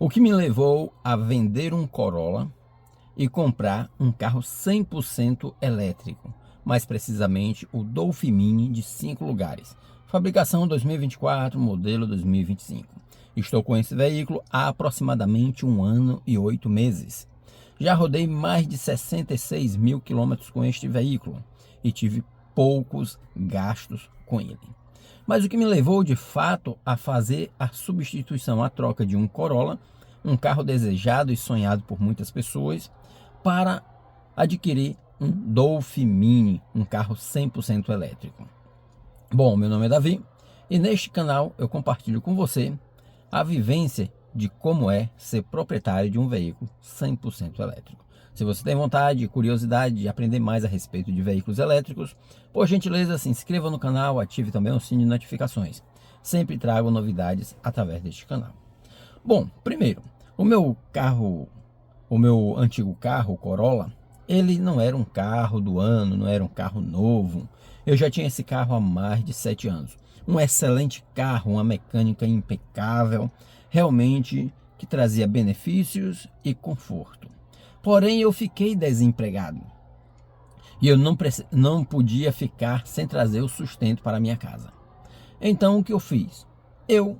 O que me levou a vender um Corolla e comprar um carro 100% elétrico, mais precisamente o Dolphin Mini de 5 lugares, fabricação 2024, modelo 2025. Estou com esse veículo há aproximadamente 1 ano e 8 meses. Já rodei mais de 66 mil quilômetros com este veículo e tive poucos gastos com ele. Mas o que me levou de fato a fazer a substituição, a troca de um Corolla, um carro desejado e sonhado por muitas pessoas, para adquirir um Dolphin Mini, um carro 100% elétrico. Bom, meu nome é Davi e neste canal eu compartilho com você a vivência de como é ser proprietário de um veículo 100% elétrico. Se você tem vontade e curiosidade de aprender mais a respeito de veículos elétricos, por gentileza se inscreva no canal, ative também o sino de notificações. Sempre trago novidades através deste canal. Bom, primeiro, o meu antigo carro, o Corolla, ele não era um carro do ano, não era um carro novo. Eu já tinha esse carro há mais de 7 anos. Um excelente carro, uma mecânica impecável, realmente que trazia benefícios e conforto. Porém, eu fiquei desempregado e eu não podia ficar sem trazer o sustento para a minha casa. Então, o que eu fiz? Eu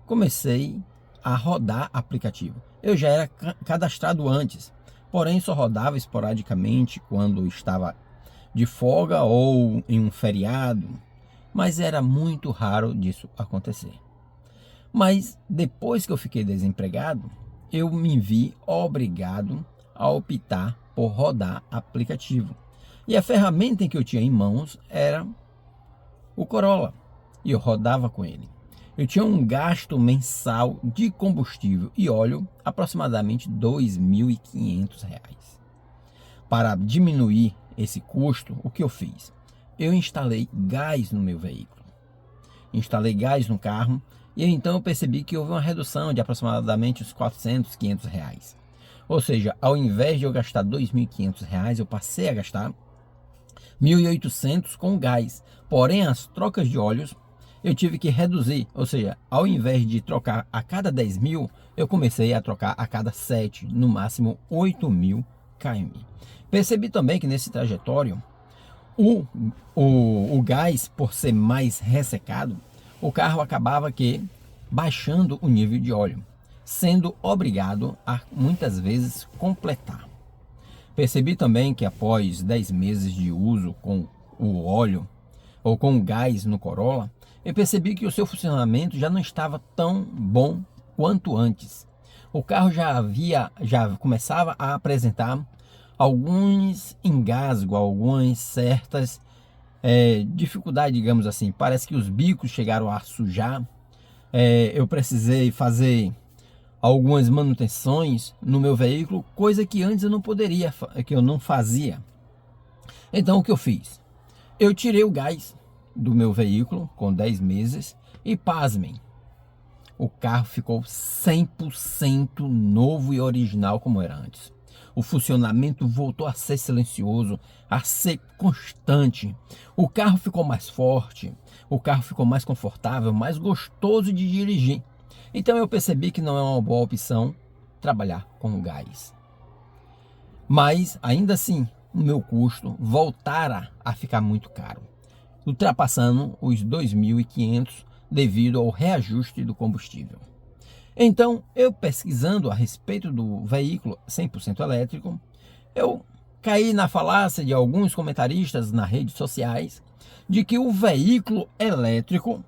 comecei a rodar aplicativo. Eu já era cadastrado antes, porém só rodava esporadicamente quando estava de folga ou em um feriado, mas era muito raro disso acontecer. Mas depois que eu fiquei desempregado, eu me vi obrigado a optar por rodar aplicativo. E a ferramenta em que eu tinha em mãos era o Corolla, e eu rodava com ele. Eu tinha um gasto mensal de combustível e óleo aproximadamente R$ 2.500. Para diminuir esse custo, o que eu fiz? Eu instalei gás no meu veículo. Instalei gás no carro e então eu percebi que houve uma redução de aproximadamente uns 400, 500 reais. Ou seja, ao invés de eu gastar R$ 2.500, eu passei a gastar 1.800 com gás. Porém, as trocas de óleos eu tive que reduzir, ou seja, ao invés de trocar a cada 10 mil, eu comecei a trocar a cada 7, no máximo 8.000 km. Percebi também que nesse trajetório, o gás, por ser mais ressecado, o carro acabava baixando o nível de óleo, sendo obrigado a muitas vezes completar. Percebi também que após 10 meses de uso com o óleo ou com o gás no Corolla, eu percebi que o seu funcionamento já não estava tão bom quanto antes. O carro já começava a apresentar alguns engasgos, algumas certas dificuldades, digamos assim. Parece que os bicos chegaram a sujar. Eu precisei fazer algumas manutenções no meu veículo, coisa que antes eu não poderia, que eu não fazia. Então o que eu fiz? Eu tirei o gás do meu veículo com 10 meses e pasmem, o carro ficou 100% novo e original como era antes. O funcionamento voltou a ser silencioso, a ser constante. O carro ficou mais forte, o carro ficou mais confortável, mais gostoso de dirigir. Então eu percebi que não é uma boa opção trabalhar com gás. Mas ainda assim, o meu custo voltara a ficar muito caro, ultrapassando os 2.500 devido ao reajuste do combustível. Então, eu pesquisando a respeito do veículo 100% elétrico, eu caí na falácia de alguns comentaristas nas redes sociais de que o veículo elétrico,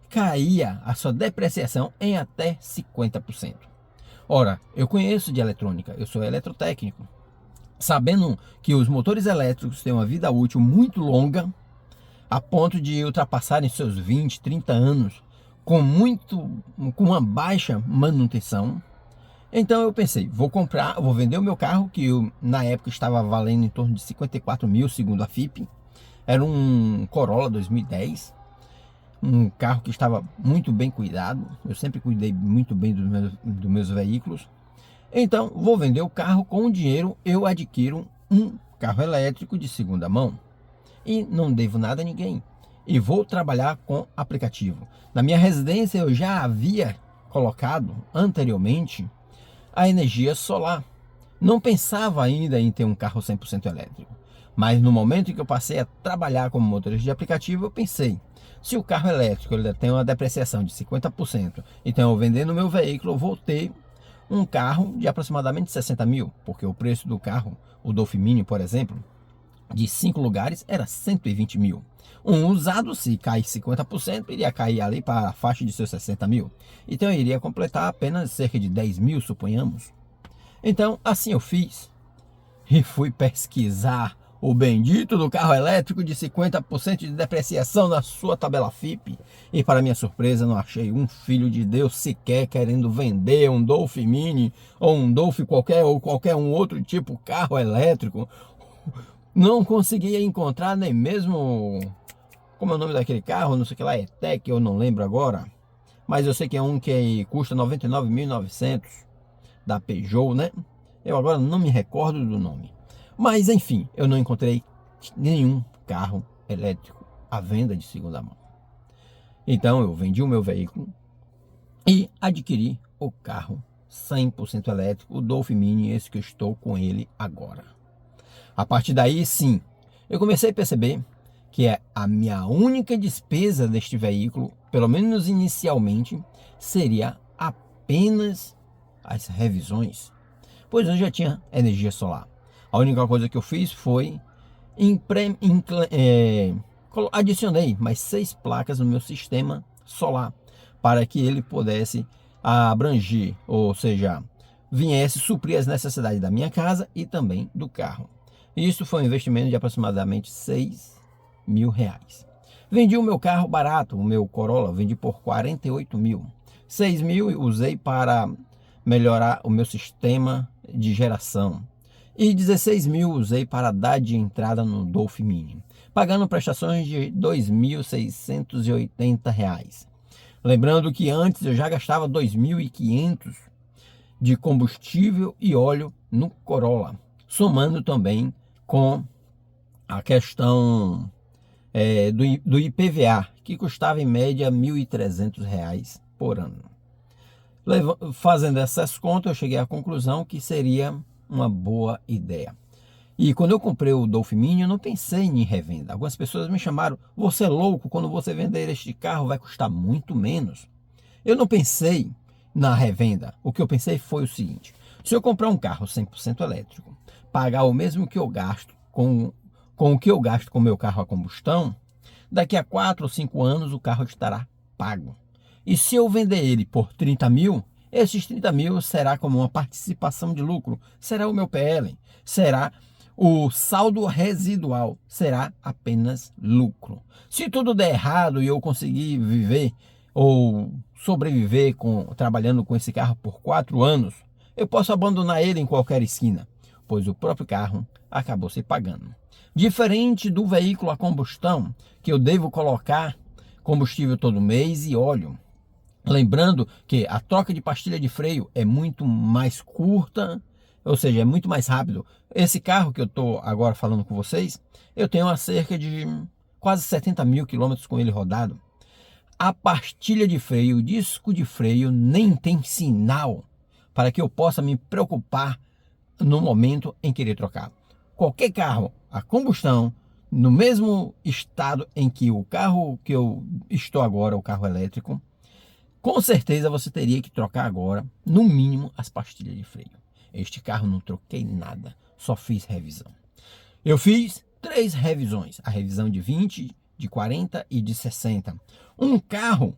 caía a sua depreciação em até 50%. Ora, eu conheço de eletrônica, eu sou eletrotécnico, sabendo que os motores elétricos têm uma vida útil muito longa, a ponto de ultrapassarem seus 20, 30 anos com uma baixa manutenção. Então eu pensei, vou vender o meu carro, que na época estava valendo em torno de 54 mil, segundo a FIPE. Era um Corolla 2010, um carro que estava muito bem cuidado. Eu sempre cuidei muito bem dos meus veículos. Então vou vender o carro, com o dinheiro eu adquiro um carro elétrico de segunda mão e não devo nada a ninguém, e vou trabalhar com aplicativo. Na minha residência eu já havia colocado anteriormente a energia solar. Não pensava ainda em ter um carro 100% elétrico. Mas no momento em que eu passei a trabalhar como motorista de aplicativo, eu pensei, se o carro elétrico ele tem uma depreciação de 50%, então eu vendendo o meu veículo, eu vou ter um carro de aproximadamente 60 mil, porque o preço do carro, o Dolphin Mini, por exemplo, de 5 lugares era 120 mil. Um usado, se cai 50%, iria cair ali para a faixa de seus 60 mil. Então eu iria completar apenas cerca de 10 mil, suponhamos. Então assim eu fiz e fui pesquisar o bendito do carro elétrico de 50% de depreciação na sua tabela FIPE. E para minha surpresa não achei um filho de Deus sequer querendo vender um Dolphin Mini ou um Dolphin qualquer ou qualquer um outro tipo carro elétrico. Não conseguia encontrar nem mesmo, como é o nome daquele carro, não sei o que lá, E-Tech, eu não lembro agora. Mas eu sei que é um que custa 99.900 da Peugeot, né? Eu agora não me recordo do nome. Mas enfim, eu não encontrei nenhum carro elétrico à venda de segunda mão. Então eu vendi o meu veículo e adquiri o carro 100% elétrico, o Dolphin Mini, esse que eu estou com ele agora. A partir daí, sim, eu comecei a perceber que a minha única despesa deste veículo, pelo menos inicialmente, seria apenas as revisões, pois eu já tinha energia solar. A única coisa que eu fiz foi adicionei mais 6 placas no meu sistema solar para que ele pudesse abranger, ou seja, viesse suprir as necessidades da minha casa e também do carro. Isso foi um investimento de aproximadamente 6 mil reais. Vendi o meu carro barato, o meu Corolla, vendi por 48 mil. 6 mil usei para melhorar o meu sistema de geração. E 16 mil usei para dar de entrada no Dolphin Mini, pagando prestações de R$ 2.680. Lembrando que antes eu já gastava R$ 2.500 de combustível e óleo no Corolla, somando também com a questão do IPVA, que custava em média R$ 1.300 por ano. Fazendo essas contas, eu cheguei à conclusão que seria uma boa ideia. E quando eu comprei o Dolphin Mini, eu não pensei em revenda. Algumas pessoas me chamaram, você é louco, quando você vender este carro vai custar muito menos. Eu não pensei na revenda. O que eu pensei foi o seguinte, se eu comprar um carro 100% elétrico, pagar o mesmo que eu gasto com o que eu gasto com o meu carro a combustão, daqui a 4 ou 5 anos o carro estará pago. E se eu vender ele por 30 mil, esses 30 mil será como uma participação de lucro, será o meu PL, será o saldo residual, será apenas lucro. Se tudo der errado e eu conseguir viver ou sobreviver trabalhando com esse carro por 4 anos, eu posso abandonar ele em qualquer esquina, pois o próprio carro acabou se pagando. Diferente do veículo a combustão, que eu devo colocar combustível todo mês e óleo. Lembrando que a troca de pastilha de freio é muito mais curta, ou seja, é muito mais rápido. Esse carro que eu estou agora falando com vocês, eu tenho há cerca de quase 70 mil quilômetros com ele rodado. A pastilha de freio, o disco de freio nem tem sinal para que eu possa me preocupar no momento em querer trocar. Qualquer carro a combustão, no mesmo estado em que o carro que eu estou agora, o carro elétrico, com certeza você teria que trocar agora, no mínimo, as pastilhas de freio. Este carro não troquei nada, só fiz revisão. Eu fiz 3 revisões, a revisão de 20, de 40 e de 60. Um carro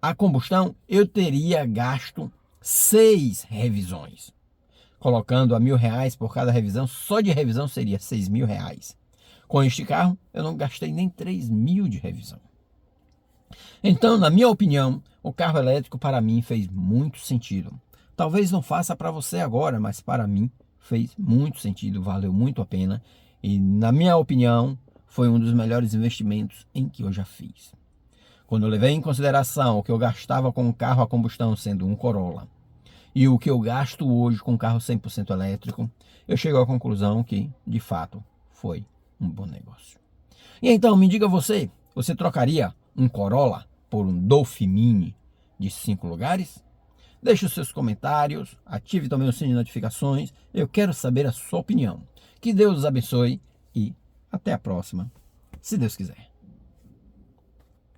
a combustão, eu teria gasto 6 revisões. Colocando a R$ 1.000 por cada revisão, só de revisão seria R$ 6.000. Com este carro, eu não gastei nem 3 mil de revisão. Então, na minha opinião, o carro elétrico para mim fez muito sentido. Talvez não faça para você agora, mas para mim fez muito sentido, valeu muito a pena. E na minha opinião, foi um dos melhores investimentos em que eu já fiz. Quando eu levei em consideração o que eu gastava com um carro a combustão, sendo um Corolla, e o que eu gasto hoje com um carro 100% elétrico, eu chego à conclusão que, de fato, foi um bom negócio. E então, me diga você trocaria um Corolla por um Dolphin Mini de 5 lugares? Deixe os seus comentários, ative também o sininho de notificações. Eu quero saber a sua opinião. Que Deus os abençoe e até a próxima, se Deus quiser.